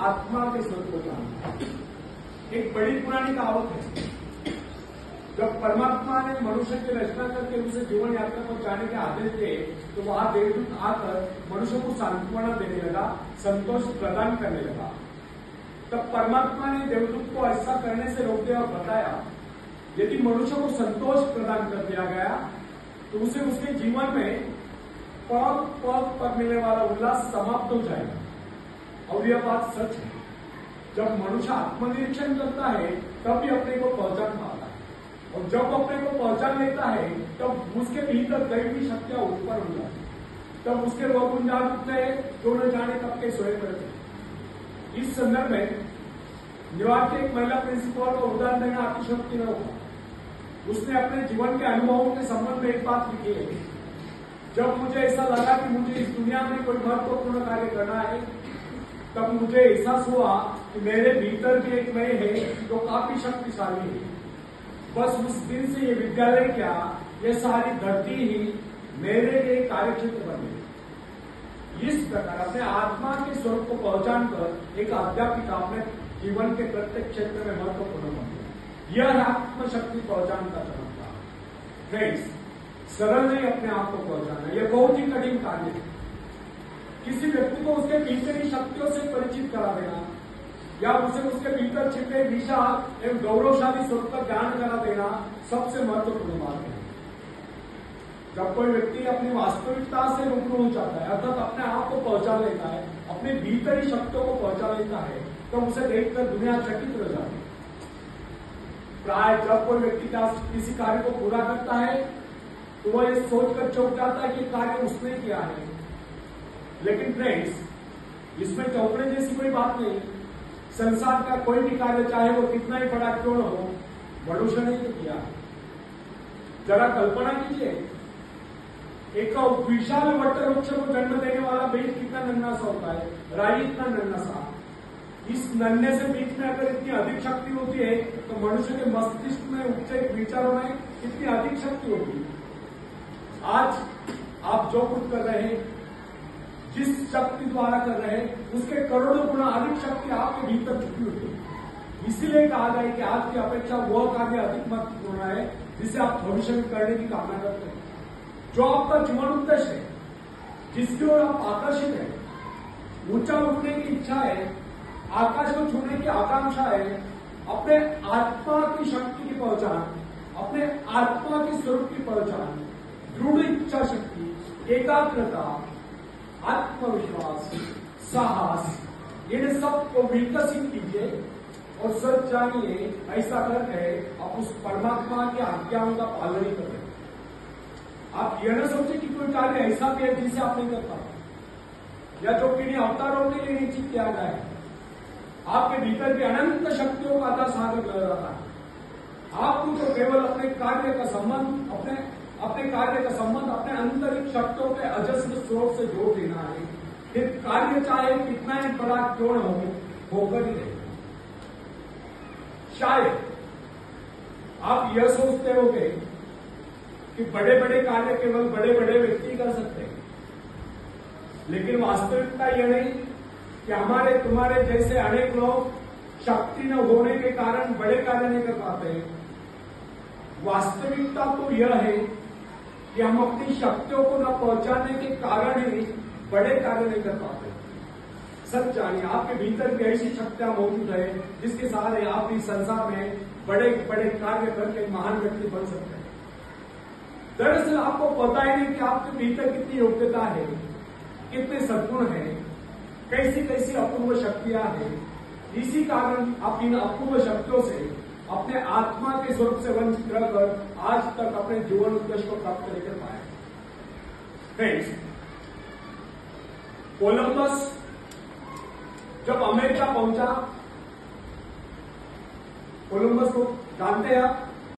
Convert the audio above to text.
आत्मा के स्वरूप को जानना। एक बड़ी पुरानी कहावत है, जब परमात्मा ने मनुष्य की रचना करके उसे जीवन यात्रा को जाने के आदेश दिए तो वहां देवदूत आकर मनुष्य को सांत्वना देने लगा, संतोष प्रदान करने लगा। तब परमात्मा ने देवदूत को ऐसा करने से रोक दिया और बताया, यदि मनुष्य को संतोष प्रदान कर दिया गया तो उसे उसके जीवन में पग पग पर मिलने वाला उल्लास समाप्त हो जाएगा। और यह बात सच है, जब मनुष्य आत्मनिरीक्षण करता है तब भी अपने को पहचान पाता है, और जब अपने को पहचान लेता है तब उसके भीतर दैवी शक्तियां ऊपर हो जाती है, तब उसके वह गुंजान उठते हैं जो न जाने कब के सोए पड़ते हैं। इस संदर्भ में न्यूयॉर्क की एक महिला प्रिंसिपल का उदाहरण देना अतिशयोक्ति न होगा। उसने अपने जीवन के अनुभवों के संबंध में एक बात लिखी है, जब मुझे ऐसा लगा कि मुझे इस दुनिया में कोई महत्वपूर्ण कार्य करना है तब मुझे एहसास हुआ कि मेरे भीतर भी एक मैं है जो काफी शक्तिशाली है। बस उस दिन से ये विद्यालय क्या, ये सारी धरती ही मेरे लिए कार्यक्षेत्र बन गई। इस प्रकार अपने आत्मा के स्वरूप को पहचान कर एक अध्यापिका अपने जीवन के प्रत्येक क्षेत्र में महत्वपूर्ण बन गई। यह आत्मशक्ति पहचान का चरण था। फ्रेंड्स, सरल नहीं अपने आप को पहचाना, यह बहुत ही कठिन कार्य है। किसी व्यक्ति को उसके भीतर की शक्तियों से परिचित करा देना या उसे उसके भीतर छिपे विशाल एवं गौरवशाली स्वरूप का ज्ञान करा देना सबसे महत्वपूर्ण बात है। जब कोई व्यक्ति अपनी वास्तविकता से रूबरू हो जाता है, अर्थात अपने आप को पहचान लेता है, अपने भीतर की शक्तियों को पहचान लेता है, तो उसे देखकर दुनिया चकित रह जाती है। प्राय जब कोई व्यक्ति किसी कार्य को पूरा करता है तो वह ये सोचकर चौंक जाता है कि कार्य उसने किया है। लेकिन फ्रेंड्स, इसमें चौंकने जैसी कोई बात नहीं। संसार का कोई भी कार्य, चाहे वो कितना ही बड़ा क्यों न हो, मनुष्य ने तो किया। जरा कल्पना कीजिए, एक विशाल वट वृक्ष को जन्म देने वाला बीज कितना नन्हा सा होता है, राई इतना नन्हा सा। इस नन्हे से बीज में अगर इतनी अधिक शक्ति होती है तो मनुष्य के मस्तिष्क में उपजे विचारों में कितनी अधिक शक्ति होगी। आज आप जो कुछ कर रहे हैं, जिस शक्ति द्वारा कर रहे हैं, उसके करोड़ों गुना अधिक शक्ति आपके भीतर छुपी हुई है। इसीलिए कहा जाए कि आज की अपेक्षा वह कार्य अधिक महत्वपूर्ण है जिसे आप भविष्य में करने की कामना करते हैं, जो आपका जीवन उद्देश्य है, जिसकी ओर आप आकर्षित है, ऊंचा उठने की इच्छा है, आकाश को छूने की आकांक्षा है, अपने आत्मा की शक्ति की पहचान, अपने आत्मा के स्वरूप की पहचान, दृढ़ इच्छा शक्ति, एकाग्रता, आत्मविश्वास, साहस, इन सब को विकसित कीजिए और सच जानिए, ऐसा करके आप उस परमात्मा की आज्ञाओं का पालन ही करें। आप यह न सोचे कि कोई कार्य ऐसा भी है जिसे आप नहीं कर पाते या जो किन्हीं अवतारों के लिए निश्चित किया गया है। आपके भीतर भी अनंत शक्तियों का आधा सागर लग रहा है। आपको तो केवल अपने कार्य का संबंध अपने आंतरिक शक्तियों के अजस्र स्रोत से जोड़ देना है। फिर कार्य चाहे कितना ही बड़ा क्यों न हो, होकर ही रहेगा। शायद आप यह सोचते होंगे कि बड़े बड़े कार्य केवल बड़े बड़े व्यक्ति कर सकते हैं, लेकिन वास्तविकता यह नहीं कि हमारे तुम्हारे जैसे अनेक लोग शक्ति न होने के कारण बड़े कार्य नहीं कर पाते हैं। वास्तविकता तो यह है कि हम अपनी शक्तियों को न पहुंचाने के कारण ही बड़े कार्य नहीं कर पाते। सच जानिए, आपके भीतर भी ऐसी शक्तियां मौजूद है जिसके सहारे आप इस संसार में बड़े बड़े कार्य करके महान व्यक्ति बन सकते हैं। दरअसल आपको पता ही नहीं कि आपके भीतर कितनी योग्यता है, कितने सद्गुण है, कैसी कैसी अपूर्व शक्तियां हैं। इसी कारण आप इन अपूर्व शक्तियों से अपने आत्मा के स्वरूप से वंचित रहकर आज तक अपने जीवन उद्देश्य को प्राप्त नहीं कर पाए। फ्रेंड्स, कोलंबस जब अमेरिका पहुंचा, कोलंबस को जानते हैं आप?